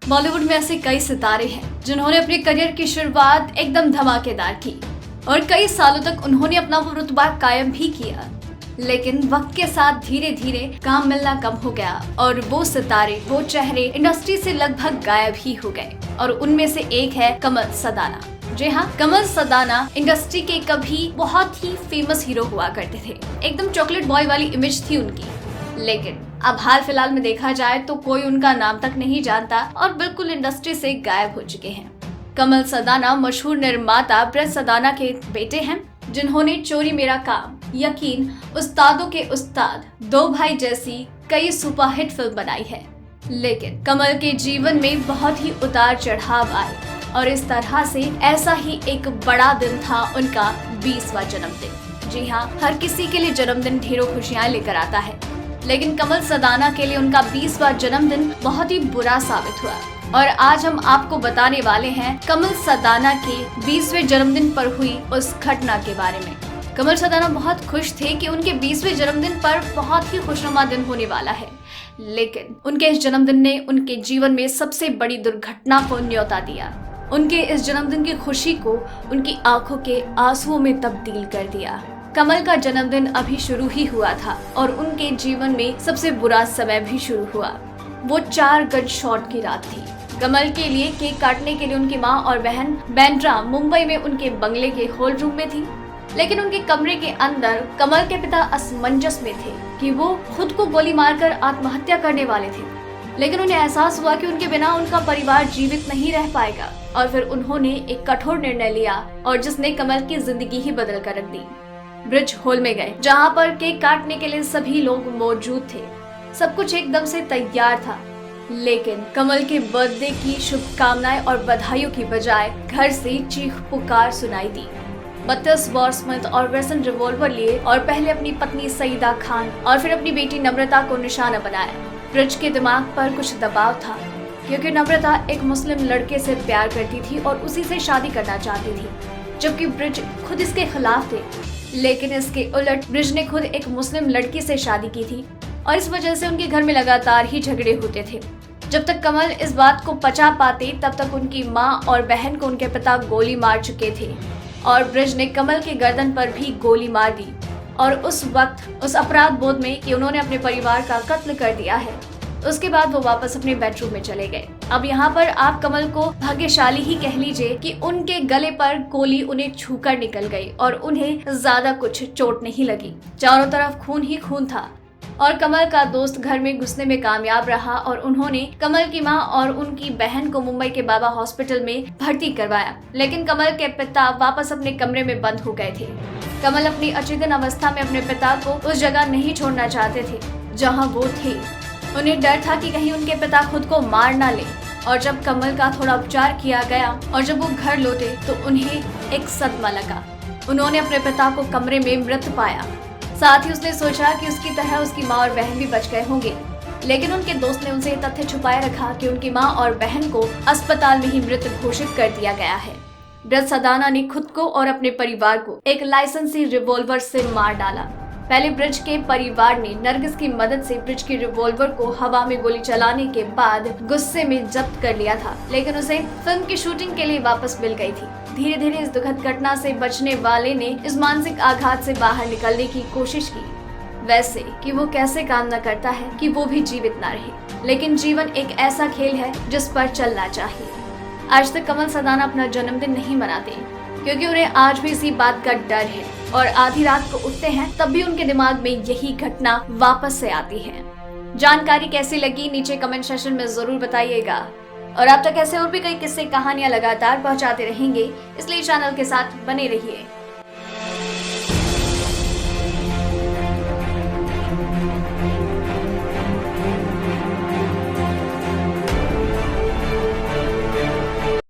बॉलीवुड में ऐसे कई सितारे हैं जिन्होंने अपने करियर की शुरुआत एकदम धमाकेदार की और कई सालों तक उन्होंने अपना वो रुतबा कायम भी किया। लेकिन वक्त के साथ धीरे धीरे काम मिलना कम हो गया और वो सितारे, वो चेहरे इंडस्ट्री से लगभग गायब ही हो गए। और उनमें से एक है कमल सदाना। जी हाँ, कमल सदाना इंडस्ट्री के कभी बहुत ही फेमस हीरो हुआ करते थे। एकदम चॉकलेट बॉय वाली इमेज थी उनकी। लेकिन अब हाल फिलहाल में देखा जाए तो कोई उनका नाम तक नहीं जानता और बिल्कुल इंडस्ट्री से गायब हो चुके हैं। कमल सदाना मशहूर निर्माता ब्रज सदाना के बेटे हैं, जिन्होंने चोरी मेरा काम, यकीन, उस्तादों के उस्ताद, दो भाई जैसी कई सुपरहिट फिल्म बनाई है। लेकिन कमल के जीवन में बहुत ही उतार चढ़ाव आए और इस तरह से ऐसा ही एक बड़ा दिन था उनका 20वां जन्मदिन। जी हाँ, हर किसी के लिए जन्मदिन ढेरों खुशियां लेकर आता है, लेकिन कमल सदाना के लिए उनका 20वां जन्मदिन बहुत ही बुरा साबित हुआ। और आज हम आपको बताने वाले हैं कमल सदाना के 20वें जन्मदिन पर हुई उस घटना के बारे में। कमल सदाना बहुत खुश थे कि उनके 20वें जन्मदिन पर बहुत ही खुशनुमा दिन होने वाला है, लेकिन उनके इस जन्मदिन ने उनके जीवन में सबसे बड़ी दुर्घटना को न्योता दिया। उनके इस जन्मदिन की खुशी को उनकी आंखों के आंसुओं में तब्दील कर दिया। कमल का जन्मदिन अभी शुरू ही हुआ था और उनके जीवन में सबसे बुरा समय भी शुरू हुआ। वो 4 गज शॉट की रात थी। कमल के लिए केक काटने के लिए उनकी माँ और बहन बैंड्रा मुंबई में उनके बंगले के हॉल रूम में थी। लेकिन उनके कमरे के अंदर कमल के पिता असमंजस में थे कि वो खुद को गोली मारकर आत्महत्या करने वाले थे। लेकिन उन्हें एहसास हुआ कि उनके बिना उनका परिवार जीवित नहीं रह पाएगा और फिर उन्होंने एक कठोर निर्णय लिया और जिसने कमल की जिंदगी ही बदल कर रख दी। ब्रिज हॉल में गए, जहाँ पर केक काटने के लिए सभी लोग मौजूद थे। सब कुछ एकदम से तैयार था, लेकिन कमल के बर्थडे की शुभकामनाएं और बधाइयों की बजाय घर से चीख पुकार सुनाई दी। 32 बोर स्मिथ और वेसन रिवॉल्वर लिए और पहले अपनी पत्नी सईदा खान और फिर अपनी बेटी नम्रता को निशाना बनाया। ब्रिज के दिमाग पर कुछ दबाव था, क्योंकि नम्रता एक मुस्लिम लड़के से प्यार करती थी और उसी से शादी करना चाहती थी, जबकि ब्रिज खुद इसके खिलाफ थे। लेकिन इसके उलट ब्रिज ने खुद एक मुस्लिम लड़की से शादी की थी और इस वजह से उनके घर में लगातार ही झगड़े होते थे। जब तक कमल इस बात को पचा पाते तब तक उनकी माँ और बहन को उनके पिता गोली मार चुके थे और ब्रिज ने कमल के गर्दन पर भी गोली मार दी। और उस वक्त उस अपराध बोध में कि उन्होंने अपने परिवार का कत्ल कर दिया है, उसके बाद वो वापस अपने बेडरूम में चले गए। अब यहाँ पर आप कमल को भाग्यशाली ही कह लीजिए कि उनके गले पर गोली उन्हें छूकर निकल गई और उन्हें ज्यादा कुछ चोट नहीं लगी। चारों तरफ खून ही खून था और कमल का दोस्त घर में घुसने में कामयाब रहा और उन्होंने कमल की मां और उनकी बहन को मुंबई के बाबा हॉस्पिटल में भर्ती करवाया। लेकिन कमल के पिता वापस अपने कमरे में बंद हो गए थे। कमल अपनी अचेतन अवस्था में अपने पिता को उस जगह नहीं छोड़ना चाहते थे जहाँ वो थे। उन्हें डर था कि कहीं उनके पिता खुद को मार ना ले। और जब कमल का थोड़ा उपचार किया गया और जब वो घर लौटे तो उन्हें एक सदमा लगा। उन्होंने अपने पिता को कमरे में मृत पाया। साथ ही उसने सोचा कि उसकी तरह उसकी माँ और बहन भी बच गए होंगे, लेकिन उनके दोस्त ने उनसे तथ्य छुपाए रखा कि उनकी माँ और बहन को अस्पताल में ही मृत घोषित कर दिया गया है। ब्रज सदाना ने खुद को और अपने परिवार को एक लाइसेंसी रिवॉल्वर से मार डाला। पहले ब्रिज के परिवार ने नरगिस की मदद से ब्रिज के रिवॉल्वर को हवा में गोली चलाने के बाद गुस्से में जब्त कर लिया था, लेकिन उसे फिल्म की शूटिंग के लिए वापस मिल गई थी। धीरे धीरे इस दुखद घटना से बचने वाले ने इस मानसिक आघात से बाहर निकलने की कोशिश की, वैसे कि वो कैसे काम न करता है कि वो भी जीवित ना रहे। लेकिन जीवन एक ऐसा खेल है जिस पर चलना चाहिए। आज तक कमल सदाना अपना जन्मदिन नहीं मनाते क्योंकि उन्हें आज भी इसी बात का डर है और आधी रात को उठते हैं तब भी उनके दिमाग में यही घटना वापस से आती है। जानकारी कैसी लगी नीचे कमेंट सेक्शन में जरूर बताइएगा और आप तक ऐसे और भी कई किस्से कहानियां लगातार पहुंचाते रहेंगे, इसलिए चैनल के साथ बने रहिए।